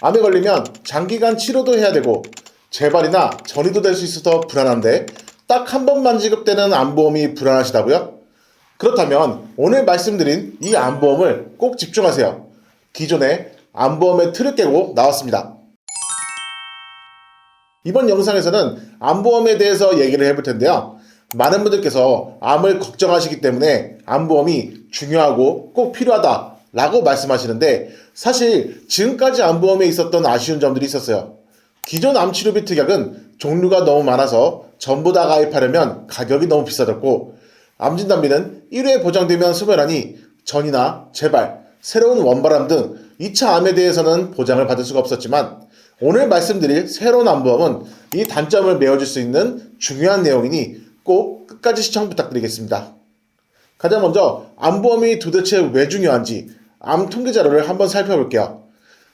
암에 걸리면 장기간 치료도 해야 되고 재발이나 전이도 될 수 있어서 불안한데 딱 한 번만 지급되는 암보험이 불안하시다고요? 그렇다면 오늘 말씀드린 이 암보험을 꼭 집중하세요. 기존의 암보험의 틀을 깨고 나왔습니다. 이번 영상에서는 암보험에 대해서 얘기를 해볼 텐데요. 많은 분들께서 암을 걱정하시기 때문에 암보험이 중요하고 꼭 필요하다 라고 말씀하시는데, 사실 지금까지 암보험에 있었던 아쉬운 점들이 있었어요. 기존 암치료비 특약은 종류가 너무 많아서 전부 다 가입하려면 가격이 너무 비싸졌고, 암진단비는 1회 보장되면 소멸하니 전이나 재발, 새로운 원바람 등 2차 암에 대해서는 보장을 받을 수가 없었지만, 오늘 말씀드릴 새로운 암보험은 이 단점을 메워줄 수 있는 중요한 내용이니 꼭 끝까지 시청 부탁드리겠습니다. 가장 먼저 암보험이 도대체 왜 중요한지 암 통계 자료를 한번 살펴볼게요.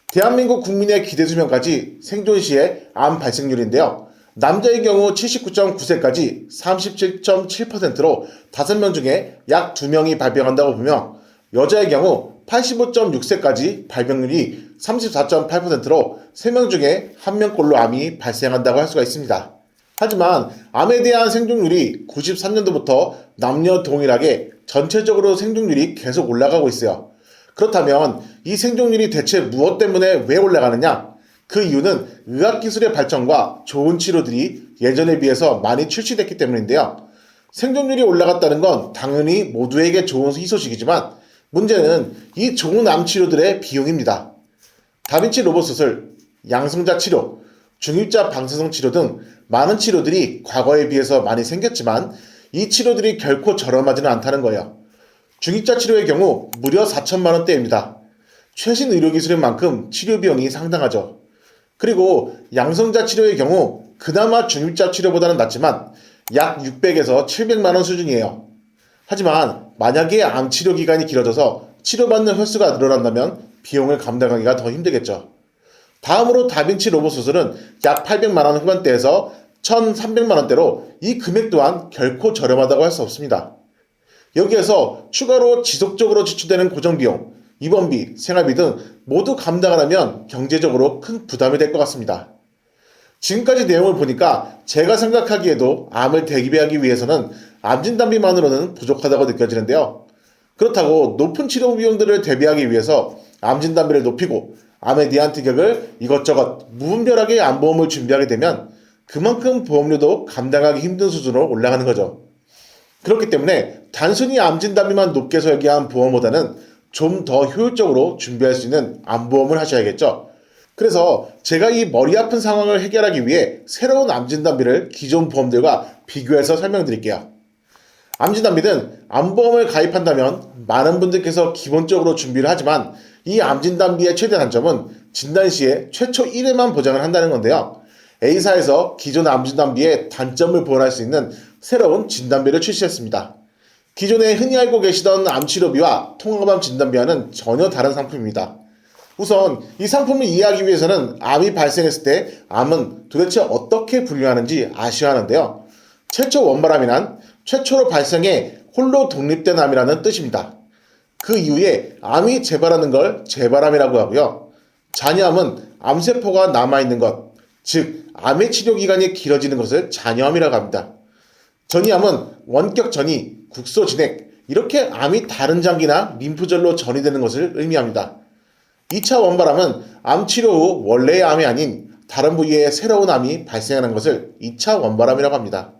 대한민국 국민의 기대수명까지 생존 시의 암 발생률인데요. 남자의 경우 79.9세까지 37.7%로 5명 중에 약 2명이 발병한다고 보며, 여자의 경우 85.6세까지 발병률이 34.8%로 3명 중에 1명꼴로 암이 발생한다고 할 수가 있습니다. 하지만 암에 대한 생존율이 93년도부터 남녀 동일하게 전체적으로 생존율이 계속 올라가고 있어요. 그렇다면 이 생존율이 대체 무엇 때문에 왜 올라가느냐? 그 이유는 의학기술의 발전과 좋은 치료들이 예전에 비해서 많이 출시됐기 때문인데요. 생존율이 올라갔다는 건 당연히 모두에게 좋은 희소식이지만, 문제는 이 좋은 암 치료들의 비용입니다. 다빈치 로봇 수술, 양성자 치료, 중입자 방사성 치료 등 많은 치료들이 과거에 비해서 많이 생겼지만 이 치료들이 결코 저렴하지는 않다는 거예요. 중입자 치료의 경우 무려 4천만 원대입니다. 최신 의료기술인 만큼 치료 비용이 상당하죠. 그리고 양성자 치료의 경우 그나마 중입자 치료보다는 낫지만 약 600에서 700만 원 수준이에요. 하지만 만약에 암 치료 기간이 길어져서 치료받는 횟수가 늘어난다면 비용을 감당하기가 더 힘들겠죠. 다음으로 다빈치 로봇 수술은 약 800만 원 후반대에서 1,300만 원대로 이 금액 또한 결코 저렴하다고 할 수 없습니다. 여기에서 추가로 지속적으로 지출되는 고정비용, 입원비, 생활비 등 모두 감당을 하면 경제적으로 큰 부담이 될 것 같습니다. 지금까지 내용을 보니까 제가 생각하기에도 암을 대비하기 위해서는 암진단비만으로는 부족하다고 느껴지는데요. 그렇다고 높은 치료 비용들을 대비하기 위해서 암진단비를 높이고 암에 대한 특약을 이것저것 무분별하게 암보험을 준비하게 되면 그만큼 보험료도 감당하기 힘든 수준으로 올라가는 거죠. 그렇기 때문에 단순히 암진단비만 높게 설계한 보험보다는 좀 더 효율적으로 준비할 수 있는 암보험을 하셔야겠죠. 그래서 제가 이 머리 아픈 상황을 해결하기 위해 새로운 암진단비를 기존 보험들과 비교해서 설명드릴게요. 암진단비는 암보험을 가입한다면 많은 분들께서 기본적으로 준비를 하지만, 이 암진단비의 최대 단점은 진단 시에 최초 1회만 보장을 한다는 건데요. A사에서 기존 암진단비의 단점을 보완할 수 있는 새로운 진단비를 출시했습니다. 기존에 흔히 알고 계시던 암치료비와 통합암 진단비와는 전혀 다른 상품입니다. 우선 이 상품을 이해하기 위해서는 암이 발생했을 때 암은 도대체 어떻게 분류하는지 아셔야 하는데요. 최초 원발암이란 최초로 발생해 홀로 독립된 암이라는 뜻입니다. 그 이후에 암이 재발하는 걸 재발암이라고 하고요. 잔여암은 암세포가 남아있는 것, 즉 암의 치료 기간이 길어지는 것을 잔여암이라고 합니다. 전이암은 원격 전이, 국소 진액, 이렇게 암이 다른 장기나 림프절로 전이되는 것을 의미합니다. 2차 원발암은 암 치료 후 원래의 암이 아닌 다른 부위에 새로운 암이 발생하는 것을 2차 원발암이라고 합니다.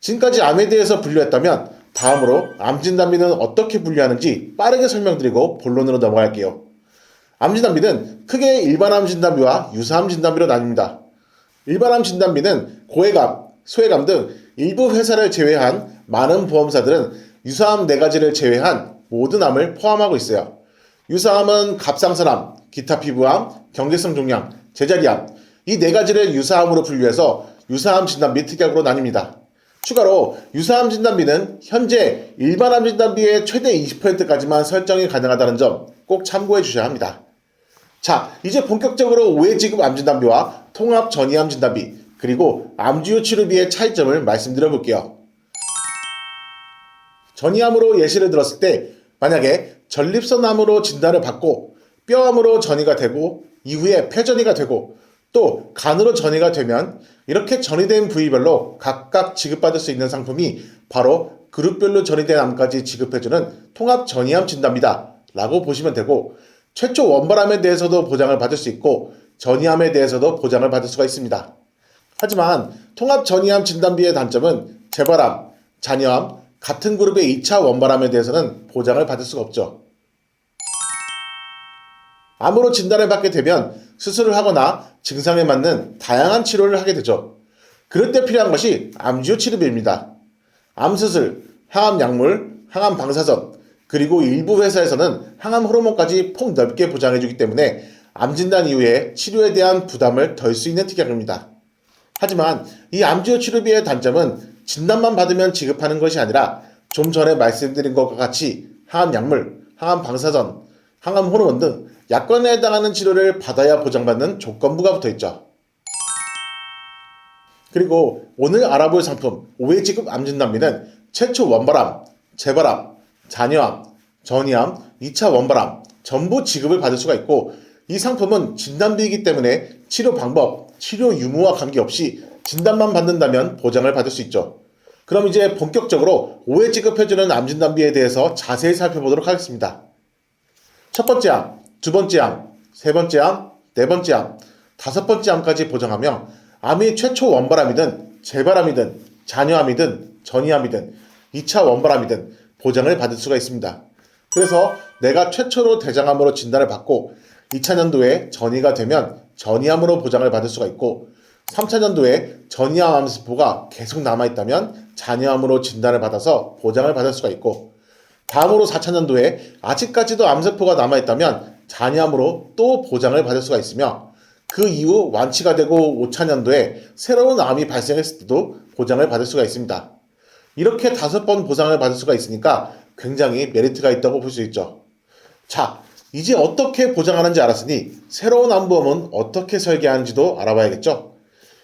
지금까지 암에 대해서 분류했다면 다음으로 암진단비는 어떻게 분류하는지 빠르게 설명드리고 본론으로 넘어갈게요. 암진단비는 크게 일반암 진단비와 유사암 진단비로 나뉩니다. 일반암 진단비는 고해감, 소해감 등 일부 회사를 제외한 많은 보험사들은 유사암 4가지를 제외한 모든 암을 포함하고 있어요. 유사암은 갑상선암, 기타 피부암, 경계성 종양, 제자리암, 이 4가지를 유사암으로 분류해서 유사암 진단비 특약으로 나뉩니다. 추가로 유사암 진단비는 현재 일반암 진단비의 최대 20%까지만 설정이 가능하다는 점 꼭 참고해 주셔야 합니다. 자, 이제 본격적으로 5회 지급 암 진단비와 통합 전이암 진단비, 그리고 암주요 치료비의 차이점을 말씀드려 볼게요. 전이암으로 예시를 들었을 때 만약에 전립선암으로 진단을 받고 뼈암으로 전이가 되고 이후에 폐전이가 되고 또 간으로 전이가 되면 이렇게 전이된 부위별로 각각 지급받을 수 있는 상품이 바로 그룹별로 전이된 암까지 지급해주는 통합 전이암 진단비다 라고 보시면 되고, 최초 원발암에 대해서도 보장을 받을 수 있고 전이암에 대해서도 보장을 받을 수가 있습니다. 하지만 통합 전이암 진단비의 단점은 재발암, 잔여암, 같은 그룹의 2차 원발암에 대해서는 보장을 받을 수가 없죠. 암으로 진단을 받게 되면 수술을 하거나 증상에 맞는 다양한 치료를 하게 되죠. 그럴 때 필요한 것이 암주요 치료비입니다. 암수술, 항암약물, 항암방사선, 그리고 일부 회사에서는 항암 호르몬까지 폭넓게 보장해주기 때문에 암 진단 이후에 치료에 대한 부담을 덜 수 있는 특약입니다. 하지만 이 암주요 치료비의 단점은 진단만 받으면 지급하는 것이 아니라 좀 전에 말씀드린 것과 같이 항암약물, 항암방사선, 항암호르몬 등 약관에 해당하는 치료를 받아야 보장받는 조건부가 붙어있죠. 그리고 오늘 알아볼 상품 5회 지급 암진단비는 최초 원발암, 재발암, 잔여암, 전이암, 2차 원발암 전부 지급을 받을 수가 있고, 이 상품은 진단비이기 때문에 치료 방법, 치료 유무와 관계없이 진단만 받는다면 보장을 받을 수 있죠. 그럼 이제 본격적으로 5회 지급해주는 암진단비에 대해서 자세히 살펴보도록 하겠습니다. 첫 번째 암, 두 번째 암, 세 번째 암, 네 번째 암, 다섯 번째 암까지 보장하며 암이 최초 원발암이든 재발암이든 잔여암이든 전이암이든 2차 원발암이든 보장을 받을 수가 있습니다. 그래서 내가 최초로 대장암으로 진단을 받고 2차 년도에 전이가 되면 전이암으로 보장을 받을 수가 있고, 3차 년도에 전이암 암세포가 계속 남아있다면 잔여암으로 진단을 받아서 보장을 받을 수가 있고, 다음으로 4차 년도에 아직까지도 암세포가 남아있다면 잔이암으로 또 보장을 받을 수가 있으며, 그 이후 완치가 되고 5차 년도에 새로운 암이 발생했을 때도 보장을 받을 수가 있습니다. 이렇게 5번 보장을 받을 수가 있으니까 굉장히 메리트가 있다고 볼 수 있죠. 자, 이제 어떻게 보장하는지 알았으니 새로운 암보험은 어떻게 설계하는지도 알아봐야겠죠.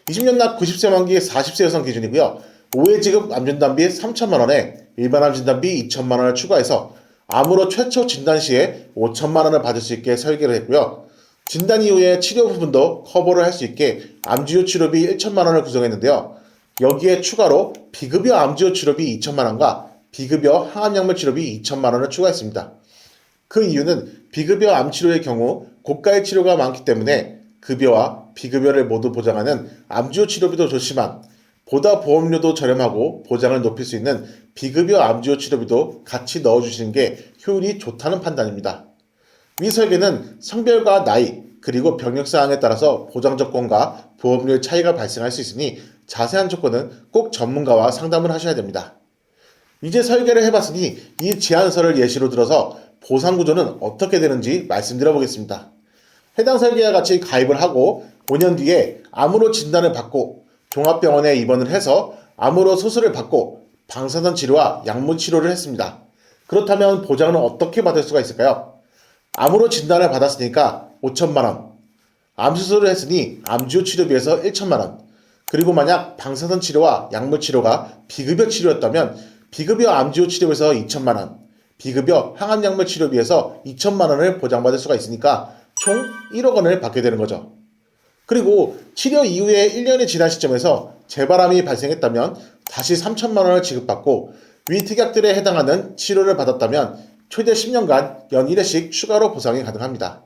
20년 납 90세 만기 40세 여성 기준이고요. 5회 지급 암진단비 3천만원에 일반 암진단비 2천만원을 추가해서 암으로 최초 진단 시에 5천만원을 받을 수 있게 설계를 했고요. 진단 이후에 치료 부분도 커버를 할 수 있게 암주요 치료비 1천만원을 구성했는데요. 여기에 추가로 비급여 암주요 치료비 2천만원과 비급여 항암약물 치료비 2천만원을 추가했습니다. 그 이유는 비급여 암치료의 경우 고가의 치료가 많기 때문에 급여와 비급여를 모두 보장하는 암주요 치료비도 좋지만 보다 보험료도 저렴하고 보장을 높일 수 있는 비급여 암주요 치료비도 같이 넣어주시는 게 효율이 좋다는 판단입니다. 위 설계는 성별과 나이 그리고 병력 사항에 따라서 보장 조건과 보험료의 차이가 발생할 수 있으니 자세한 조건은 꼭 전문가와 상담을 하셔야 됩니다. 이제 설계를 해봤으니 이 제안서를 예시로 들어서 보상 구조는 어떻게 되는지 말씀드려 보겠습니다. 해당 설계와 같이 가입을 하고 5년 뒤에 암으로 진단을 받고 종합병원에 입원을 해서 암으로 수술을 받고 방사선 치료와 약물 치료를 했습니다. 그렇다면 보장은 어떻게 받을 수가 있을까요? 암으로 진단을 받았으니까 5천만원, 암수술을 했으니 암주요 치료비에서 1천만원, 그리고 만약 방사선 치료와 약물 치료가 비급여 치료였다면 비급여 암주요 치료비에서 2천만원, 비급여 항암약물 치료비에서 2천만원을 보장받을 수가 있으니까 총 1억 원을 받게 되는 거죠. 그리고 치료 이후에 1년이 지난 시점에서 재발암이 발생했다면 다시 3천만원을 지급받고 위 특약들에 해당하는 치료를 받았다면 최대 10년간 연 1회씩 추가로 보상이 가능합니다.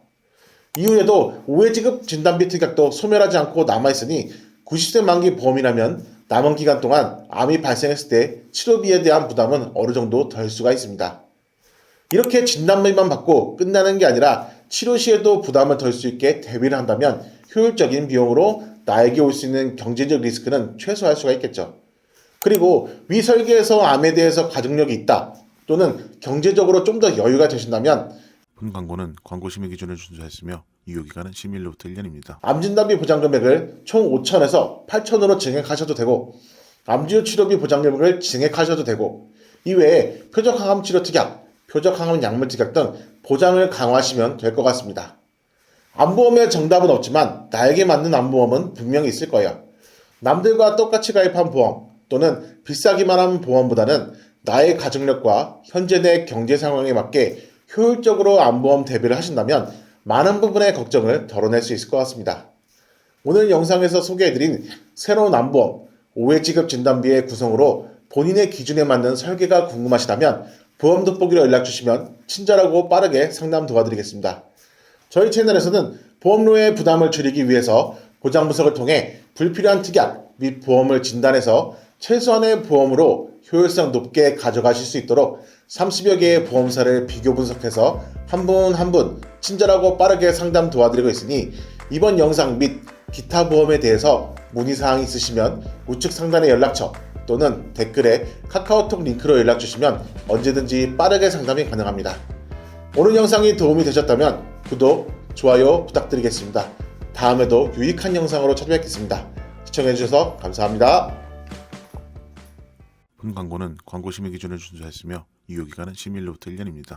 이후에도 5회 지급 진단비 특약도 소멸하지 않고 남아있으니 90세 만기 보험이라면 남은 기간 동안 암이 발생했을 때 치료비에 대한 부담은 어느 정도 덜 수가 있습니다. 이렇게 진단비만 받고 끝나는 게 아니라 치료 시에도 부담을 덜 수 있게 대비를 한다면 효율적인 비용으로 나에게 올 수 있는 경제적 리스크는 최소화할 수가 있겠죠. 그리고 위 설계에서 암에 대해서 가족력이 있다 또는 경제적으로 좀 더 여유가 되신다면 본 광고는 광고 심의 기준을 준수했으며 유효기간은 심의일로부터 1년입니다. 암진단비 보장금액을 총 5천에서 8천으로 증액하셔도 되고 암주요 치료비 보장금액을 증액하셔도 되고 이외에 표적항암치료 특약, 표적항암 약물 특약 등 보장을 강화하시면 될 것 같습니다. 암보험의 정답은 없지만 나에게 맞는 암보험은 분명히 있을 거예요. 남들과 똑같이 가입한 보험 또는 비싸기만 한 보험보다는 나의 가족력과 현재 내 경제 상황에 맞게 효율적으로 암보험 대비를 하신다면 많은 부분의 걱정을 덜어낼 수 있을 것 같습니다. 오늘 영상에서 소개해드린 새로운 암보험 5회 지급 진단비의 구성으로 본인의 기준에 맞는 설계가 궁금하시다면 보험 돋보기로 연락주시면 친절하고 빠르게 상담 도와드리겠습니다. 저희 채널에서는 보험료의 부담을 줄이기 위해서 보장 분석을 통해 불필요한 특약 및 보험을 진단해서 최소한의 보험으로 효율성 높게 가져가실 수 있도록 30여 개의 보험사를 비교 분석해서 한 분 한 분 친절하고 빠르게 상담 도와드리고 있으니 이번 영상 및 기타 보험에 대해서 문의사항이 있으시면 우측 상단의 연락처 또는 댓글에 카카오톡 링크로 연락주시면 언제든지 빠르게 상담이 가능합니다. 오늘 영상이 도움이 되셨다면 구독, 좋아요 부탁드리겠습니다. 다음에도 유익한 영상으로 찾아뵙겠습니다. 시청해주셔서 감사합니다. 본 광고는 광고 심의 기준을 준수했으며 유효기간은 11일로부터 1년입니다.